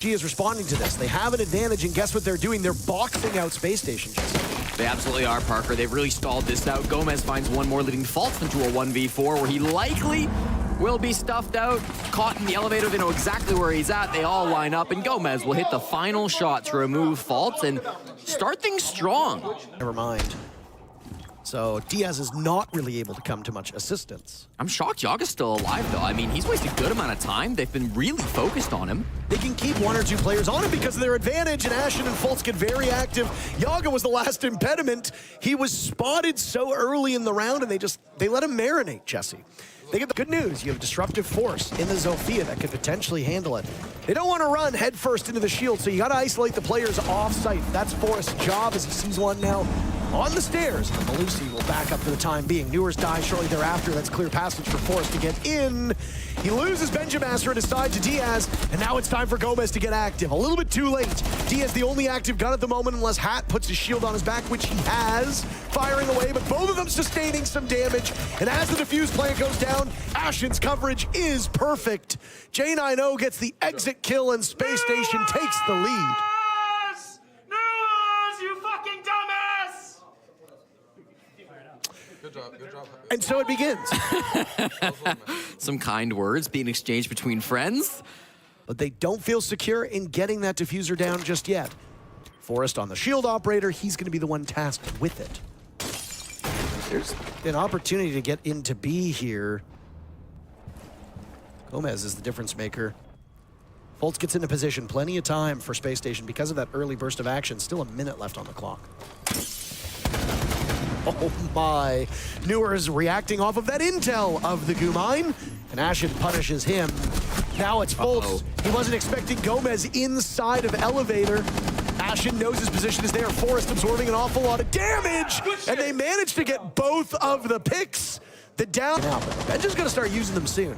SSG is responding to this. They have an advantage, and guess what they're doing? They're boxing out Space Station. They absolutely are, Parker. They've really stalled this out. Gomez finds one more, leading Faults into a 1v4 where he likely will be stuffed out, caught in the elevator. They know exactly where he's at. They all line up, and Gomez will hit the final shot to remove Faults and start things strong. Never mind. So Diaz is not really able to come to much assistance. I'm shocked Yaga's still alive, though. I mean, he's wasted a good amount of time. They've been really focused on him. They can keep one or two players on him because of their advantage, and Ashen and Fultz get very active. Yaga was the last impediment. He was spotted so early in the round, and they let him marinate, Jesse. They get the good news. You have disruptive force in the Zofia that could potentially handle it. They don't want to run headfirst into the shield, so you got to isolate the players off-site. That's Forrest's job as he sees one now on the stairs. Malusi will back up for the time being. Newers dies shortly thereafter. That's clear passage for Forrest to get in. He loses Benjamaster at his side to Diaz, and now it's time for Gomez to get active. A little bit too late. Diaz the only active gun at the moment unless Hat puts his shield on his back, which he has. Firing away, but both of them sustaining some damage. And as the defuse plant goes down, Ashen's coverage is perfect. J90 gets the exit kill, and Space Station takes the lead. Good job, good job. And so it begins. Some kind words being exchanged between friends. But they don't feel secure in getting that diffuser down just yet. Forrest on the shield operator, he's going to be the one tasked with it. There's an opportunity to get into B here. Gomez is the difference maker. Fultz gets into position, plenty of time for Space Station because of that early burst of action. Still a minute left on the clock. Oh my. Newer is reacting off of that intel of the goo mine, and Ashen punishes him. Now it's Fultz. He wasn't expecting Gomez inside of elevator. Ashen knows his position is there. Forrest absorbing an awful lot of damage, and they managed to get both of the picks. The down now, but Ben's just gonna start using them soon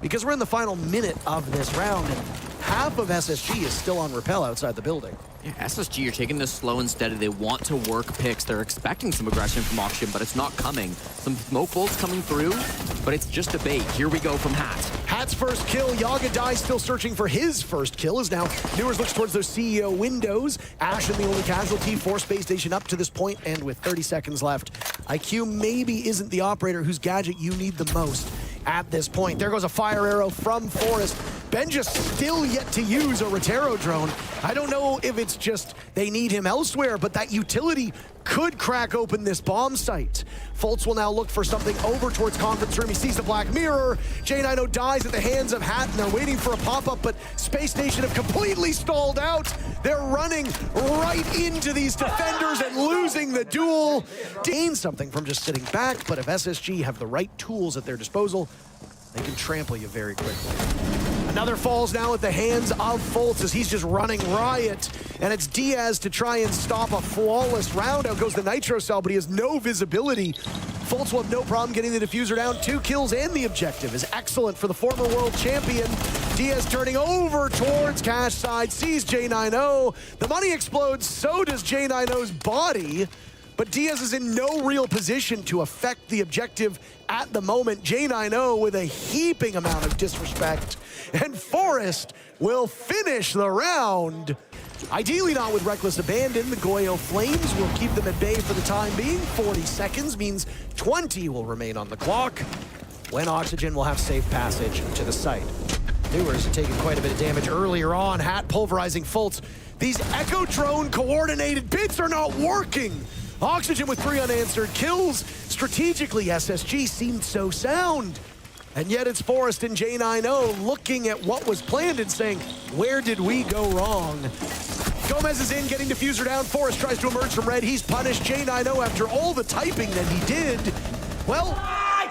because we're in the final minute of this round, and half of SSG is still on rappel outside the building. Yeah, SSG are taking this slow and steady. They want to work picks. They're expecting some aggression from Auction, but it's not coming. Some smoke bolts coming through, but it's just a bait. Here we go from Hat. Hat's first kill. Yaga dies, still searching for his first kill, as now Newers looks towards those CEO windows. Ashen, the only casualty for Space Station up to this point, and with 30 seconds left. IQ maybe isn't the operator whose gadget you need the most at this point. There goes a fire arrow from Forrest. Ben just still yet to use a Rotero drone. I don't know if it's just they need him elsewhere, but that utility could crack open this bomb site. Fultz will now look for something over towards conference room. He sees the black mirror. J90 dies at the hands of Hat, and they're waiting for a pop-up, but Space Station have completely stalled out. They're running right into these defenders and losing the duel. Gain something from just sitting back, but if SSG have the right tools at their disposal, they can trample you very quickly. Another falls now at the hands of Fultz as he's just running riot. And it's Diaz to try and stop a flawless round. Out goes the Nitro Cell, but he has no visibility. Fultz will have no problem getting the diffuser down. 2 kills, and the objective is excellent for the former world champion. Diaz turning over towards cash side, sees J90. The money explodes, so does J90's body. But Diaz is in no real position to affect the objective at the moment. J90 with a heaping amount of disrespect. And Forrest will finish the round. Ideally not with reckless abandon. The Goyo Flames will keep them at bay for the time being. 40 seconds means 20 will remain on the clock. When Oxygen will have safe passage to the site. Newers are taking quite a bit of damage earlier on. Hat pulverizing Fultz. These Echo Drone coordinated bits are not working. Oxygen with 3 unanswered kills. Strategically, SSG seemed so sound. And yet it's Forrest and J90 looking at what was planned and saying, where did we go wrong? Gomez is in, getting diffuser down. Forrest tries to emerge from red. He's punished. J90, after all the typing that he did, well,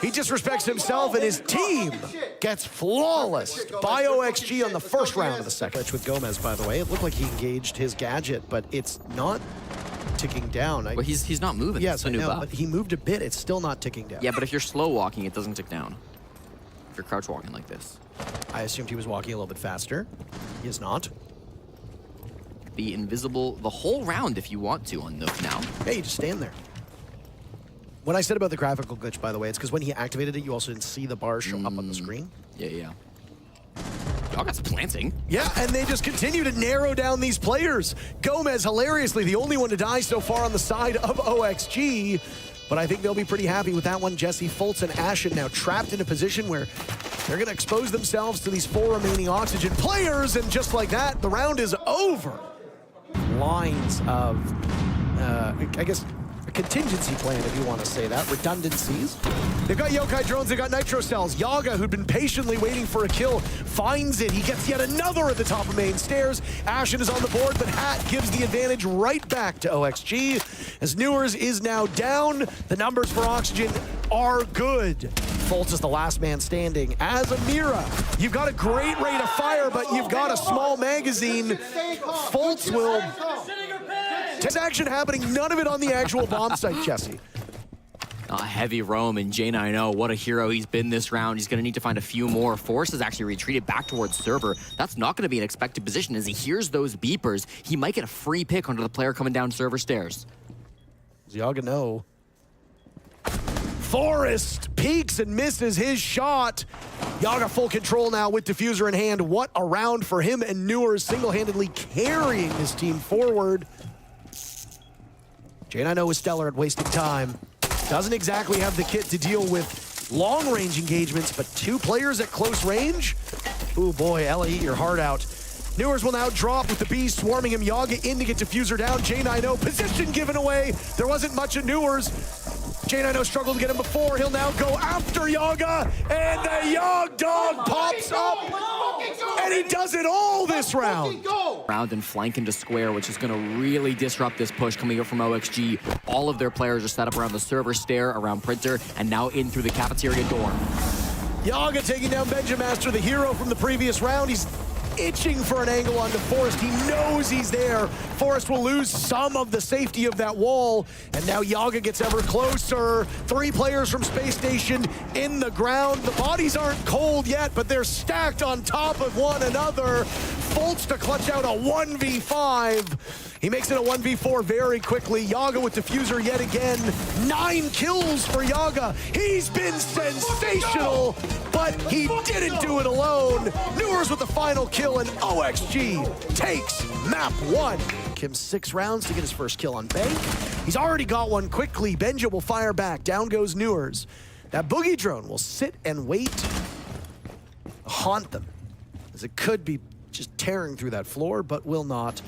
he disrespects himself, and his team gets flawless. BioXG on the first round of the second. With Gomez, by the way, it looked like he engaged his gadget, but it's not ticking down. Well, he's not moving. Yes, I know, but he moved a bit. It's still not ticking down. Yeah, but if you're slow walking, it doesn't tick down. If you're crouch walking like this. I assumed he was walking a little bit faster. He is not. Be invisible the whole round if you want to on Nook now. Hey, you just stand there. What I said about the graphical glitch, by the way, it's because when he activated it, you also didn't see the bar show up on the screen. Yeah, yeah. Yaga's planting. Yeah, and they just continue to narrow down these players. Gomez, hilariously, the only one to die so far on the side of OXG. But I think they'll be pretty happy with that one. Jesse, Fultz, and Ashen now trapped in a position where they're going to expose themselves to these 4 remaining Oxygen players. And just like that, the round is over. Lines of, I guess, a contingency plan, if you want to say that. Redundancies. They've got Yokai drones, they've got Nitro Cells. Yaga, who'd been patiently waiting for a kill, finds it. He gets yet another at the top of main stairs. Ashen is on the board, but Hat gives the advantage right back to OXG. As Newers is now down, the numbers for Oxygen are good. Fultz is the last man standing. As Amira, you've got a great rate of fire, but you've got a small magazine. Fultz will... There's action happening, none of it on the actual bomb site, Jesse. A heavy roam, and J9O, what a hero he's been this round. He's going to need to find a few more. Force has actually retreated back towards server. That's not going to be an expected position. As he hears those beepers, he might get a free pick onto the player coming down server stairs. Yaga no. Forrest peeks and misses his shot. Yaga full control now with diffuser in hand. What a round for him, and Newers single-handedly carrying this team forward. J9O is stellar at wasting time. Doesn't exactly have the kit to deal with long-range engagements, but 2 players at close range? Ooh boy, Ella, eat your heart out. Newers will now drop with the B swarming him. Yaga in to get diffuser down. J9O position given away. There wasn't much of Newers. J9O struggled to get him before. He'll now go after Yaga, and the Yog Dog pops up, and he does it all this round. Round and flank into square, which is going to really disrupt this push coming up from OXG. All of their players are set up around the server stair, around Printer, and now in through the cafeteria door. Yaga taking down Benjamaster, the hero from the previous round. He's itching for an angle onto Forrest. He knows he's there. Forrest will lose some of the safety of that wall, and now Yaga gets ever closer. 3 players from Space Station in the ground. The bodies aren't cold yet, but they're stacked on top of one another. Fultz to clutch out a 1v5. He makes it a 1v4 very quickly. Yaga with diffuser yet again. 9 kills for Yaga. He's been sensational, but he didn't do it alone. Newers with the final kill, and OXG takes map 1. Him 6 rounds to get his first kill on Bank. He's already got one quickly. Benja will fire back. Down goes Newers. That boogie drone will sit and wait, haunt them, as it could be just tearing through that floor, but will not.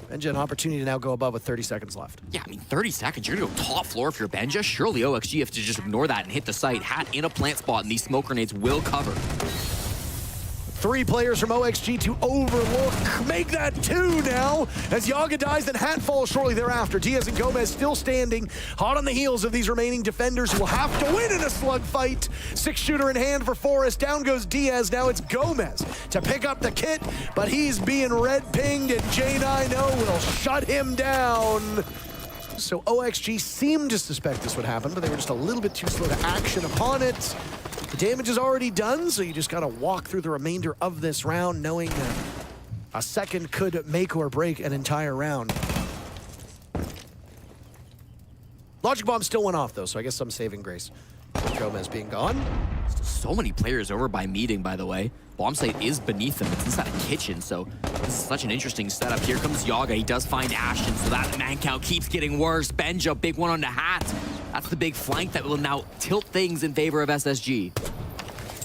Benja, an opportunity to now go above with 30 seconds left. Yeah, I mean, 30 seconds, you're gonna go top floor if you're Benja. Surely OXG have to just ignore that and hit the site. Hat in a plant spot, and these smoke grenades will cover. 3 players from OXG to overlook. Make that 2 now, as Yaga dies and Hat falls shortly thereafter. Diaz and Gomez still standing, hot on the heels of these remaining defenders who will have to win in a slugfight. 6-shooter in hand for Forrest. Down goes Diaz. Now it's Gomez to pick up the kit, but he's being red-pinged, and J9O will shut him down. So OXG seemed to suspect this would happen, but they were just a little bit too slow to action upon it. The damage is already done, so you just gotta walk through the remainder of this round knowing that a second could make or break an entire round. Logic Bomb still went off though, so I guess some saving grace. Gomez being gone. So many players over by meeting, by the way. Bomb site is beneath them. It's inside a kitchen, so this is such an interesting setup. Here comes Yaga. He does find Ashton, so that man count keeps getting worse. Benja, big one on the Hat. That's the big flank that will now tilt things in favor of SSG.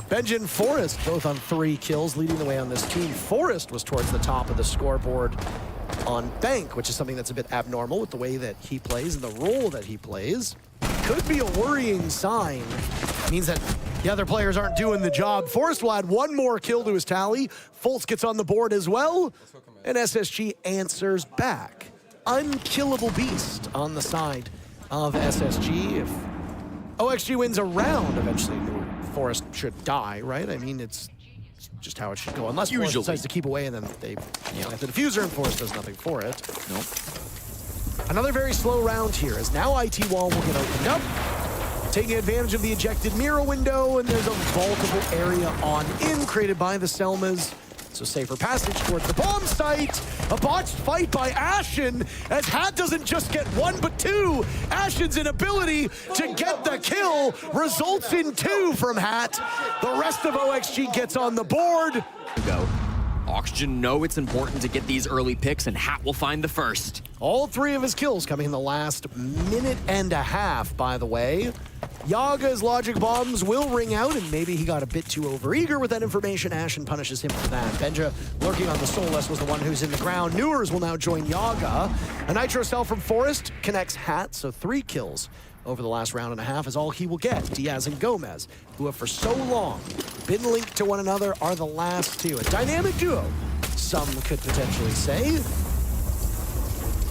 Benja and Forrest both on 3 kills, leading the way on this team. Forrest was towards the top of the scoreboard on Bank, which is something that's a bit abnormal with the way that he plays and the role that he plays. Could be a worrying sign. It means that the other players aren't doing the job. Forrest will add 1 more kill to his tally. Fultz gets on the board as well, and SSG answers back. Unkillable beast on the side of SSG. If OXG wins a round, eventually Forrest should die, right? I mean, it's just how it should go. Unless Forrest decides to keep away and then they have the diffuser and Forrest does nothing for it. Nope. Another very slow round here, as now IT Wall will get opened up. Taking advantage of the ejected mirror window, and there's a vaultable area on in created by the Selmas. So safer passage towards the bomb site. A botched fight by Ashen, as Hat doesn't just get 1 but 2. Ashen's inability to get the kill results in 2 from Hat. The rest of OXG gets on the board. Go. Oxygen know it's important to get these early picks, and Hat will find the first. All 3 of his kills coming in the last minute and a half, by the way. Yaga's logic bombs will ring out, and maybe he got a bit too overeager with that information. Ashen punishes him for that. Benja lurking on the Soulless was the one who's in the ground. Newers will now join Yaga. A Nitro cell from Forest connects Hat, so 3 kills over the last round and a half is all he will get. Diaz and Gomez, who have for so long been linked to one another, are the last 2. A dynamic duo, some could potentially say.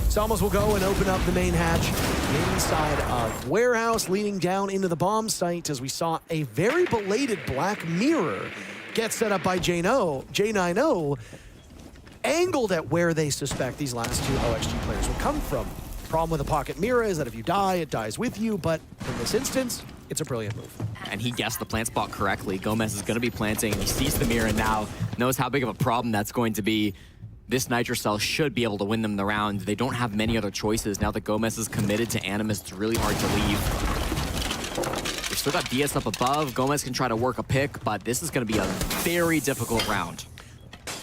Salmos will go and open up the main hatch inside of Warehouse, leading down into the bomb site as we saw a very belated Black Mirror get set up by J9O, angled at where they suspect these last 2 OXG players will come from. Problem with a pocket mirror is that if you die, it dies with you, but in this instance, it's a brilliant move. And he guessed the plant spot correctly. Gomez is going to be planting. He sees the mirror and now knows how big of a problem that's going to be. This Nitro Cell should be able to win them the round. They don't have many other choices. Now that Gomez is committed to Animus, it's really hard to leave. They've still got DS up above. Gomez can try to work a pick, but this is going to be a very difficult round.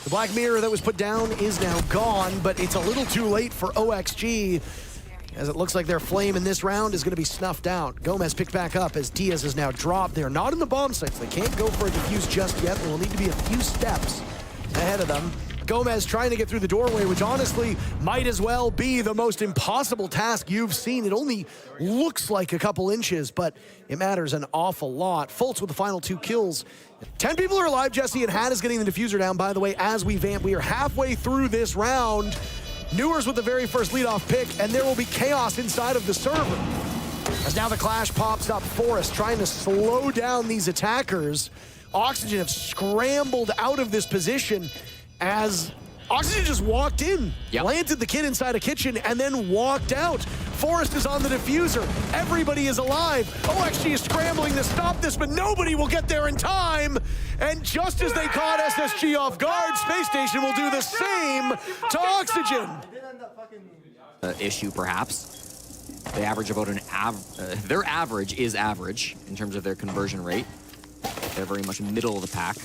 The Black Mirror that was put down is now gone, but it's a little too late for OXG, as it looks like their flame in this round is going to be snuffed out. Gomez picked back up as Diaz is now dropped. They're not in the bomb sites. They can't go for a defuse just yet. There will need to be a few steps ahead of them. Gomez trying to get through the doorway, which honestly might as well be the most impossible task you've seen. It only looks like a couple inches, but it matters an awful lot. Fultz with the final 2 kills. 10 people are alive, Jesse, and Hat is getting the diffuser down. By the way, as we vamp, we are halfway through this round. Newers with the very first leadoff pick, and there will be chaos inside of the server. As now the clash pops up, Forest trying to slow down these attackers. Oxygen have scrambled out of this position as Oxygen just walked in, planted the kid inside a kitchen, and then walked out. Forest is on the diffuser. Everybody is alive. OXG is scrambling to stop this, but nobody will get there in time. And just as they caught SSG off guard, Space Station will do the same to Oxygen. Issue, perhaps. They average about their average is average in terms of their conversion rate. They're very much middle of the pack.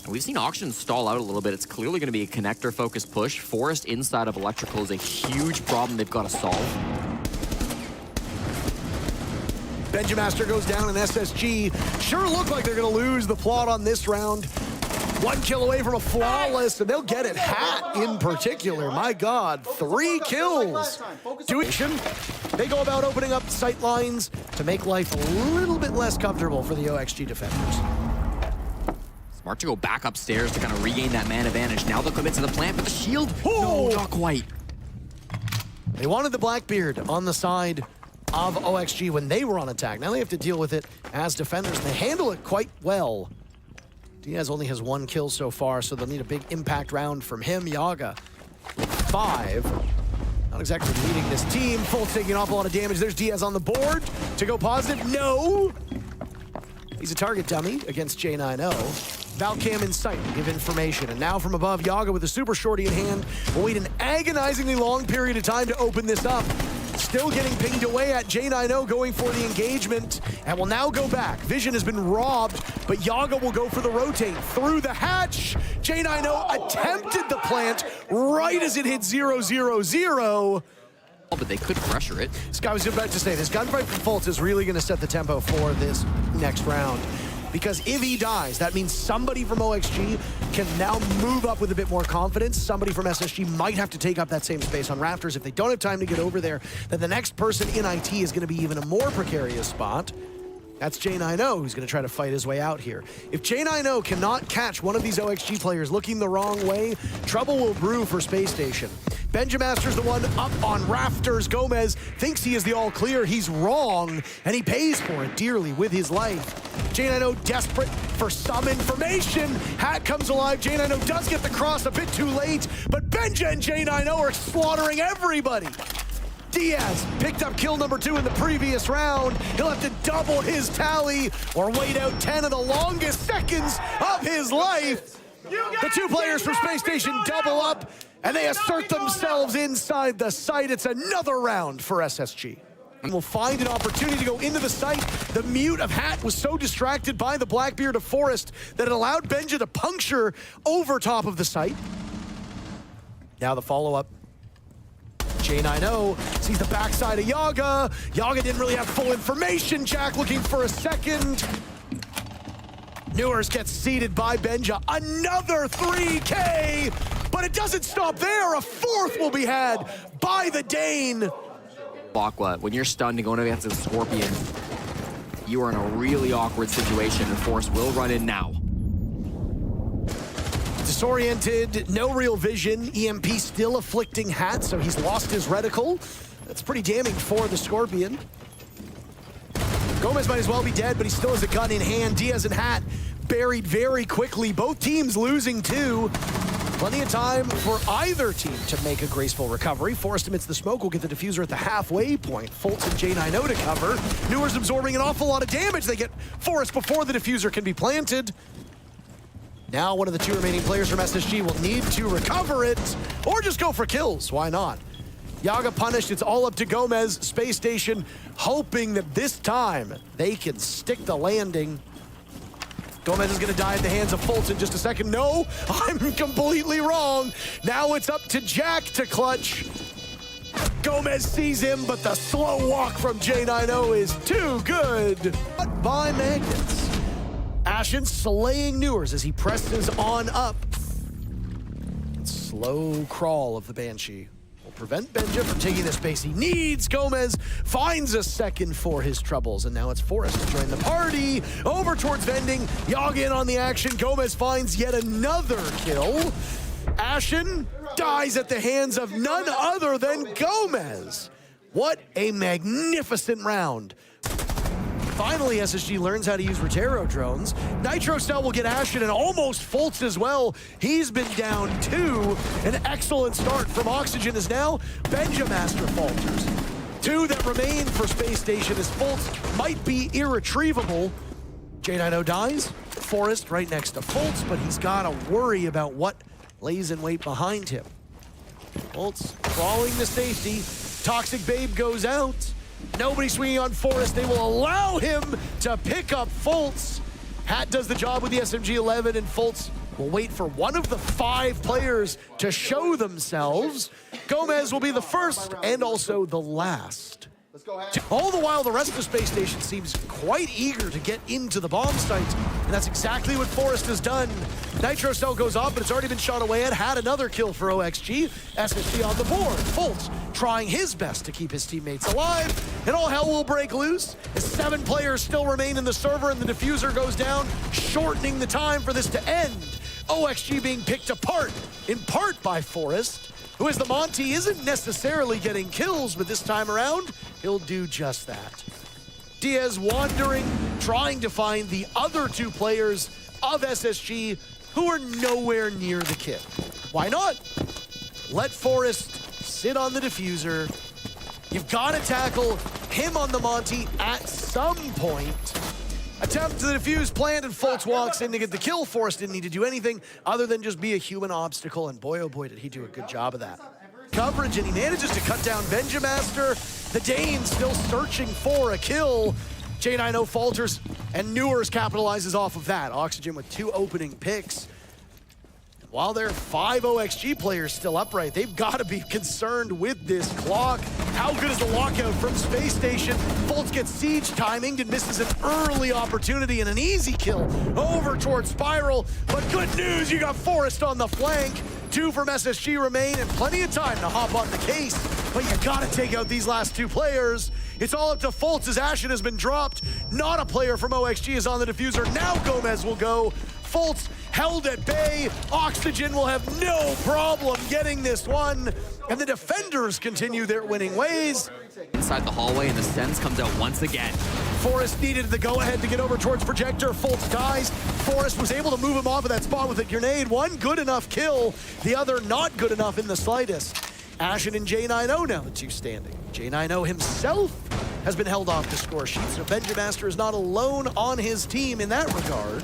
And we've seen Oxygen stall out a little bit. It's clearly going to be a connector-focused push. Forest inside of Electrical is a huge problem they've got to solve. Benjamaster goes down, and SSG sure look like they're going to lose the plot on this round. 1 kill away from a flawless, and they'll get it. Hat in particular, my God, 3 kills. They go about opening up sight lines to make life a little bit less comfortable for the OXG defenders. Smart to go back upstairs to kind of regain that man advantage. Now they'll commit to the plant, but the shield, no, not quite. They wanted the Blackbeard on the side of OXG when they were on attack. Now they have to deal with it as defenders, and they handle it quite well. Diaz only has 1 kill so far, so they'll need a big impact round from him. Yaga, 5. Not exactly leading this team. Fultz taking an awful lot of damage. There's Diaz on the board to go positive. No! He's a target dummy against J9O. Valcam in sight, give information. And now from above, Yaga with a super shorty in hand will wait an agonizingly long period of time to open this up. Still getting pinged away at. J9O going for the engagement and will now go back. Vision has been robbed, but Yaga will go for the rotate through the hatch. J9O attempted the plant right as it hit 0-0-0. But they could pressure it. Sky was about to say, this gunfight from Fultz is really going to set the tempo for this next round. Because if he dies, that means somebody from OXG can now move up with a bit more confidence. Somebody from SSG might have to take up that same space on Rafters. If they don't have time to get over there, then the next person in IT is going to be even a more precarious spot. That's J9O who's going to try to fight his way out here. If J9O cannot catch one of these OXG players looking the wrong way, trouble will brew for Space Station. Benjamaster's the one up on Rafters. Gomez thinks he is the all clear. He's wrong, and he pays for it dearly with his life. J9O desperate for some information. Hat comes alive. J9O does get the cross a bit too late, but Benja and J9O are slaughtering everybody. Diaz picked up kill number 2 in the previous round. He'll have to double his tally or wait out 10 of the longest seconds of his life. The 2 players from Space Station double up, and they assert themselves inside the site. It's another round for SSG. will find an opportunity to go into the site. The mute of Hat was so distracted by the Blackbeard of Forest that it allowed Benja to puncture over top of the site. Now the follow-up. J90 sees the backside of Yaga. Yaga didn't really have full information. Jack looking for a second. Newers gets seated by Benja. Another 3K, but it doesn't stop there. A fourth will be had by the Dane. Aqua, when you're stunned and going against a Scorpion, you are in a really awkward situation, and Force will run in now. Disoriented, no real vision. EMP still afflicting Hat, so he's lost his reticle. That's pretty damning for the Scorpion. Gomez might as well be dead, but he still has a gun in hand. Diaz and Hat buried very quickly. Both teams losing two. Plenty of time for either team to make a graceful recovery. Forrest amidst the smoke will get the diffuser at the halfway point. Fultz and J90 to cover. Newers absorbing an awful lot of damage. They get Forrest before the diffuser can be planted. Now one of the two remaining players from SSG will need to recover it, or just go for kills. Why not? Yaga punished. It's all up to Gomez. Space Station hoping that this time they can stick the landing. Gomez is going to die at the hands of Fultz in just a second. No, I'm completely wrong. Now it's up to Jack to clutch. Gomez sees him, but the slow walk from J90 is too good. But by Magnets. Ashen slaying Newers as he presses on up. Slow crawl of the Banshee will prevent Benja from taking the space he needs. Gomez finds a second for his troubles, and now it's Forrest to join the party. Over towards Vending, Yaga in on the action. Gomez finds yet another kill. Ashen dies at the hands of none other than Gomez. What a magnificent round. Finally, SSG learns how to use Rotero drones. Nitro Cell will get Ashen and almost Fultz as well. He's been down two. An excellent start from Oxygen is now Benja Master falters. Two that remain for Space Station as Fultz might be irretrievable. J90 dies. Forrest right next to Fultz, but he's got to worry about what lays in wait behind him. Fultz crawling to safety. Toxic Babe goes out. Nobody swinging on Forrest. They will allow him to pick up Fultz. Hat does the job with the SMG-11, and Fultz will wait for one of the 5 players to show themselves. Gomez will be the first and also the last. All the while, the rest of the Space Station seems quite eager to get into the bomb site, and that's exactly what Forrest has done. Nitro Cell goes off, but it's already been shot away at. Had another kill for OXG. SSG on the board. Fultz trying his best to keep his teammates alive, and all hell will break loose as 7 players still remain in the server, and the diffuser goes down, shortening the time for this to end. OXG being picked apart, in part by Forrest, who as the Monty isn't necessarily getting kills, but this time around, he'll do just that. Diaz wandering, trying to find the other 2 players of SSG who are nowhere near the kill. Why not? Let Forrest sit on the diffuser. You've got to tackle him on the Monty at some point. Attempt to defuse, plant, and Fultz walks in to get the kill. Forrest didn't need to do anything other than just be a human obstacle, and boy, oh boy, did he do a good job of that. Coverage, and he manages to cut down Benja Master. The Dane still searching for a kill. J90 falters, and Newers capitalizes off of that. Oxygen with 2 opening picks. While there are 5 OXG players still upright, they've got to be concerned with this clock. How good is the lockout from Space Station? Fultz gets siege timing and misses an early opportunity and an easy kill over towards Spiral. But good news, you got Forrest on the flank. 2 from SSG remain and plenty of time to hop on the case. But you got to take out these last 2 players. It's all up to Fultz as Ashen has been dropped. Not a player from OXG is on the diffuser. Now Gomez will go. Fultz held at bay. Oxygen will have no problem getting this one. And the defenders continue their winning ways. Inside the hallway, and the Sens comes out once again. Forrest needed the go-ahead to get over towards Projector. Fultz dies. Forrest was able to move him off of that spot with a grenade. One good enough kill, the other not good enough in the slightest. Ashen and J90 now the 2 standing. J90 himself has been held off the score sheet, so Benja Master is not alone on his team in that regard.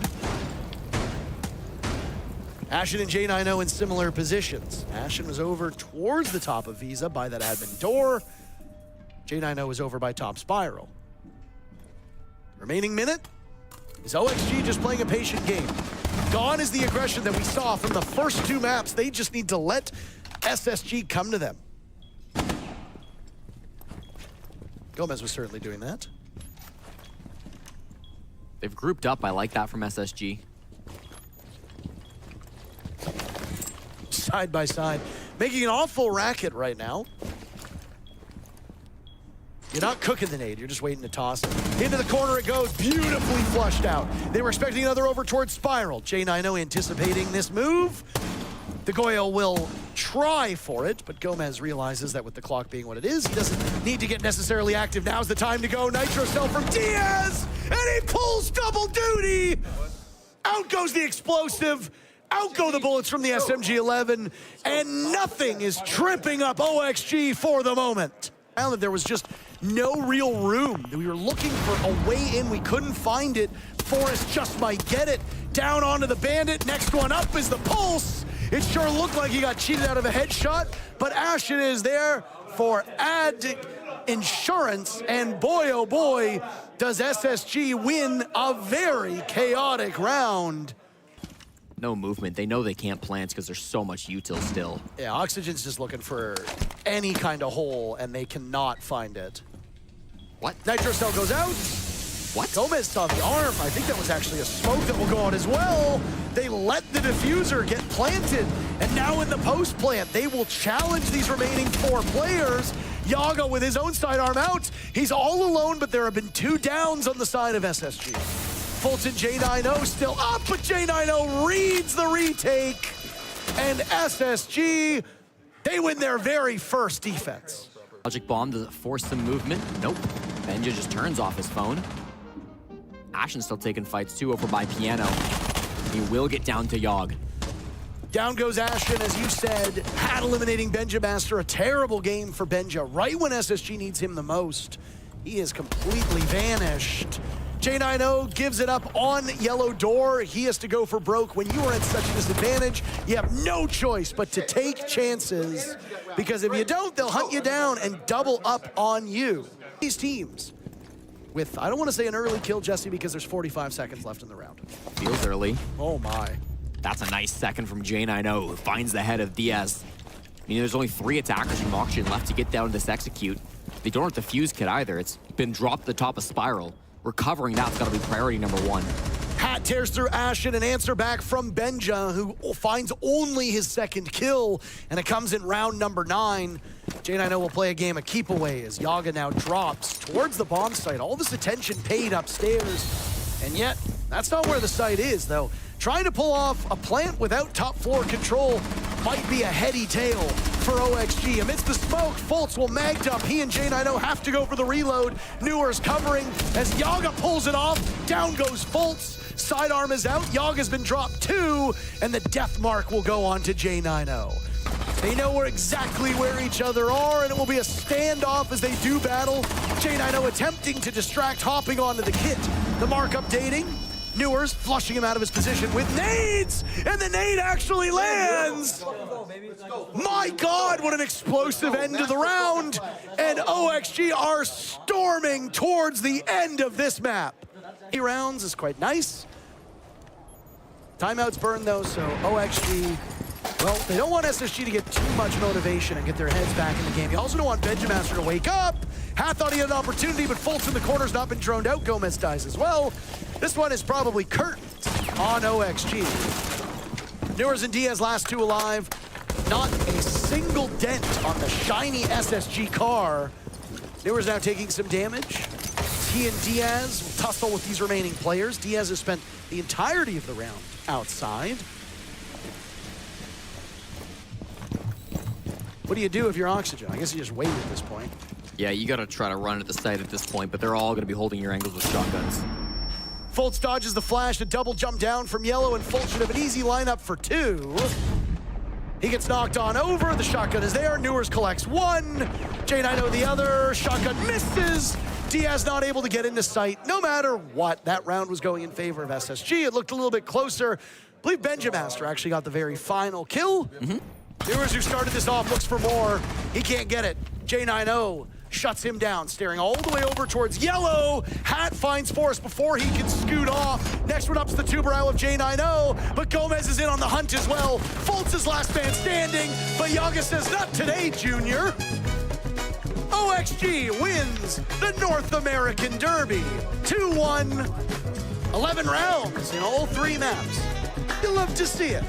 Ashen and J90 in similar positions. Ashen was over towards the top of Visa by that admin door. J9O is over by top spiral. Remaining minute is OXG just playing a patient game. Gone is the aggression that we saw from the first two maps. They just need to let SSG come to them. Gomez was certainly doing that. They've grouped up. I like that from SSG. Side by side, making an awful racket right now. You're not cooking the nade, you're just waiting to toss it. Into the corner it goes, beautifully flushed out. They were expecting another over towards Spiral. J9O anticipating this move. The Goyo will try for it, but Gomez realizes that with the clock being what it is, he doesn't need to get necessarily active. Now's the time to go. Nitro cell from Diaz, and he pulls double duty. Out goes the explosive. Out go the bullets from the SMG-11, and nothing is tripping up OXG for the moment. Now that there was just no real room. We were looking for a way in, we couldn't find it. Forrest just might get it. Down onto the Bandit, next one up is the Pulse. It sure looked like he got cheated out of a headshot, but Ashen is there for added insurance, and boy, oh boy, does SSG win a very chaotic round. No movement. They know they can't plant because there's so much util still. Yeah, Oxygen's just looking for any kind of hole, and they cannot find it. What? Nitro Cell goes out. What? Gomez saw the arm. I think that was actually a smoke that will go out as well. They let the diffuser get planted, and now in the post plant, they will challenge these remaining four players. Yaga with his own sidearm out. He's all alone, but there have been two downs on the side of SSG. Fulton J9O still up, but J9O reads the retake. And SSG, they win their very first defense. Logic Bomb, does it force some movement? Nope. Benja just turns off his phone. Ashen's still taking fights too over by Piano. He will get down to Yogg. Down goes Ashen, as you said, had eliminating Benja Master. A terrible game for Benja, right when SSG needs him the most. He is completely vanished. J9O gives it up on Yellow Door. He has to go for broke. When you are at such a disadvantage, you have no choice but to take chances, because if you don't, they'll hunt you down and double up on you. These teams with, I don't want to say an early kill, Jesse, because there's 45 seconds left in the round. Feels early. Oh my. That's a nice second from J9O, who finds the head of Diaz. I mean, there's only 3 attackers from Auction left to get down this execute. They don't have the fuse kit either. It's been dropped at the top of Spiral. Recovering that's got to be priority number 1. Hat tears through Ashen, an answer back from Benja, who finds only his second kill, and it comes in round number 9. J9O will play a game of keep away as Yaga now drops towards the bomb site. All this attention paid upstairs, and yet that's not where the site is, though. Trying to pull off a plant without top floor control might be a heady tale for OXG. Amidst the smoke, Fultz will magged up. He and J9O have to go for the reload. Newer's covering as Yaga pulls it off. Down goes Fultz. Sidearm is out. Yaga's been dropped too, and the death mark will go on to J9O. They know exactly where each other are, and it will be a standoff as they do battle. J9O attempting to distract, hopping onto the kit. The mark updating. Newer's flushing him out of his position with nades, and the nade actually lands. My God, what an explosive end to the round. And OXG are storming towards the end of this map. 8 rounds is quite nice. Timeouts burn though, so OXG, well, they don't want SSG to get too much motivation and get their heads back in the game. You also don't want Benja Master to wake up. Hat thought he had an opportunity, but Fultz in the corner's not been droned out. Gomez dies as well. This one is probably curtains on OXG. Newers and Diaz, last 2 alive. Not a single dent on the shiny SSG car. Newers now taking some damage. He and Diaz will tussle with these remaining players. Diaz has spent the entirety of the round outside. What do you do if you're Oxygen? I guess you just wait at this point. Yeah, you gotta try to run at the site at this point, but they're all gonna be holding your angles with shotguns. Fultz dodges the flash, a double jump down from Yellow, and Fultz should have an easy lineup for 2. He gets knocked on over, the shotgun is there, Newers collects 1, J9O the other, shotgun misses, Diaz not able to get into sight. No matter what, that round was going in favor of SSG. It looked a little bit closer. I believe Benja Master actually got the very final kill. Newers, who started this off, looks for more. He can't get it. J9O shuts him down, staring all the way over towards yellow. Hat finds Forrest before he can scoot off. Next one up's the Tuberal of J90, but Gomez is in on the hunt as well. Fultz is last man standing, but Yaga says, not today, Junior. OXG wins the North American Derby. 2-1, 11 rounds in all 3 maps. You'll love to see it.